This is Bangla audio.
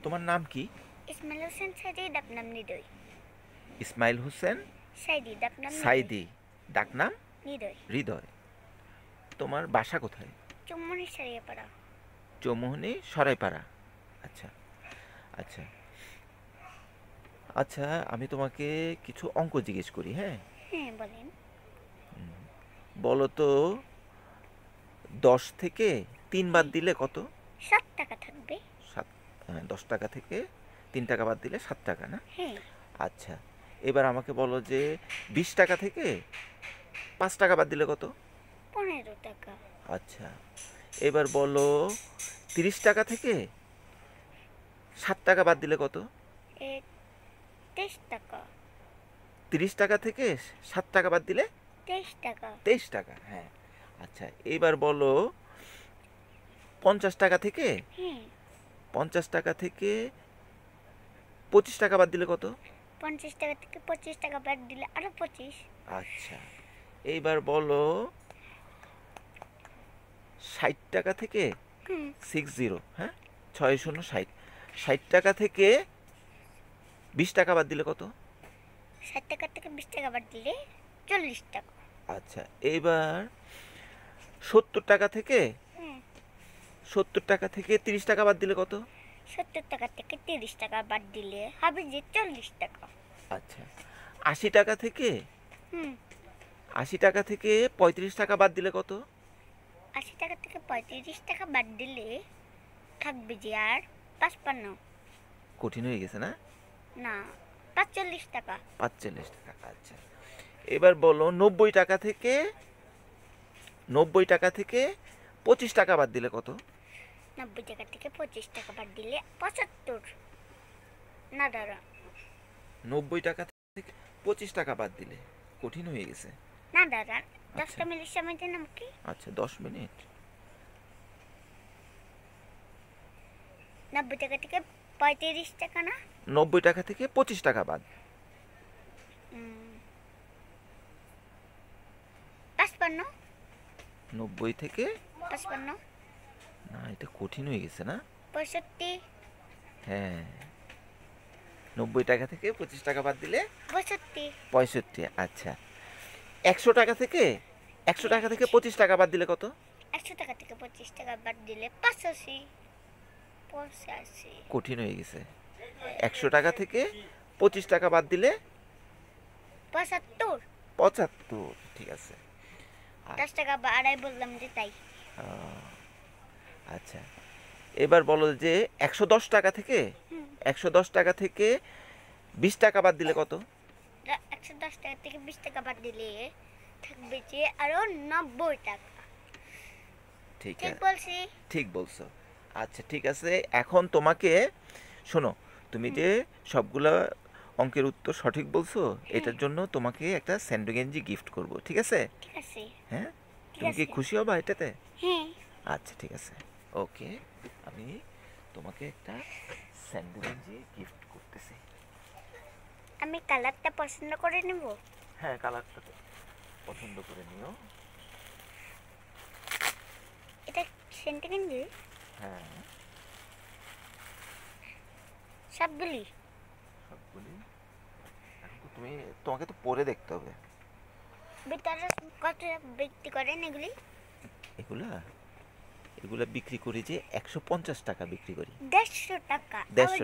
তোমার নাম কি? ইসমাইল হোসেন সাইদি, ডাকনাম হৃদয়। ইসমাইল হোসেন সাইদি, ডাকনাম সাইদি, ডাকনাম হৃদয়। হৃদয়। তোমার বাসা কোথায়? চৌমনি সারিয়াপাড়া। চৌমুহনী সরাইপাড়া। আচ্ছা আচ্ছা আচ্ছা, আমি তোমাকে কিছু অঙ্ক জিজ্ঞেস করি, হ্যাঁ? হ্যাঁ, বলেন। বলো তো, 10 থেকে 3 বাদ দিলে কত? 7 টাকা থাকবে। 7। 10 টাকা থেকে 3 টাকা বাদ দিলে 7 টাকা, না? হ্যাঁ। আচ্ছা, এবার আমাকে বলো যে 20 টাকা থেকে 5 টাকা বাদ দিলে কত? 15 টাকা। আচ্ছা, এবার বলো 30 টাকা থেকে 7 টাকা বাদ দিলে কত? 23 টাকা। 30 টাকা থেকে 7 টাকা বাদ দিলে 23 টাকা। 23 টাকা, হ্যাঁ। আচ্ছা, এবার বলো 50 টাকা থেকে হ্যাঁ। 50 টাকা থেকে 25 টাকা বাদ দিলে কত? 50 টাকা থেকে 25 টাকা বাদ দিলে আরো 25। আচ্ছা, এইবার বলো 60 টাকা থেকে 60, হ্যাঁ, 60, 60 টাকা থেকে 20 টাকা বাদ দিলে কত? 60 টাকা থেকে 20 টাকা বাদ দিলে 40 টাকা। আচ্ছা, এইবার 70 টাকা থেকে 30 টাকা বাদ দিলে কত? 70 টাকা থেকে 30 টাকা বাদ দিলে হবে যে 40 টাকা। আচ্ছা, 80 টাকা থেকে 35 টাকা বাদ দিলে কত? 80 টাকা থেকে 35 টাকা বাদ দিলে থাকবে যে আর 55। কঠিন হয়ে গেছে, না? না, 45 টাকা। 45 টাকা। আচ্ছা, এবার বলো 90 টাকা থেকে 25 টাকা বাদ দিলে কত? 90 টাকা থেকে 25 টাকা বাদ দিলে 75। না দাঁড়া, 90 টাকা থেকে 25 টাকা বাদ দিলে কঠিন হয়ে গেছে। না দাঁড়া, 10টা মিনিট সময় দেন আমাকে। আচ্ছা, 10 মিনিট। 90 টাকা থেকে 35 টাকা, না? 90 টাকা থেকে 25 টাকা বাদ। 55। 90 থেকে 55। না, এটা কঠিন হয়ে গেছে, না? 65। হ্যাঁ, 90 টাকা থেকে 25 টাকা বাদ দিলে 65। 65। আচ্ছা, 100 টাকা থেকে 25 টাকা বাদ দিলে কত? 100 টাকা থেকে 25 টাকা বাদ দিলে 85। 85। কঠিন হয়ে গেছে। 100 টাকা থেকে 25 টাকা বাদ দিলে 75। 75। ঠিক আছে। 10 টাকা বাড়াই বললাম যে, তাই। আচ্ছা, এবার বলো যে 110 টাকা থেকে 20 টাকা বাদ দিলে কত? 110 টাকা থেকে 20 টাকা বাদ দিলে থাকবে যে আরো 90 টাকা। ঠিক বলছি? ঠিক বলছো। আচ্ছা, ঠিক আছে। এখন তোমাকে শোনো, তুমি যে সবগুলা অঙ্কের উত্তর সঠিক বলছো, এটার জন্য তোমাকে একটা স্যান্ডো গেঞ্জি গিফট করব, ঠিক আছে? ঠিক আছে। হ্যাঁ, তুমি কি খুশি হবা এটাতে? হ্যাঁ। আচ্ছা, ঠিক আছে। ওকে, আমি তোমাকে একটা স্যান্ডো গেঞ্জি গিফট করতেছি। আমি কালারটা পছন্দ করে নেব। হ্যাঁ, কালারটা পছন্দ করে নিও। এটা সেন্টে গেঞ্জি? হ্যাঁ, সবগুলি? এখন তো তোমাকে তো পরে দেখতে হবে। ভিতরে কত বিক্রি করেন এগুলি? এগুলা বিক্রি করি যে 150 টাকা বিক্রি করি। 150 টাকা? 150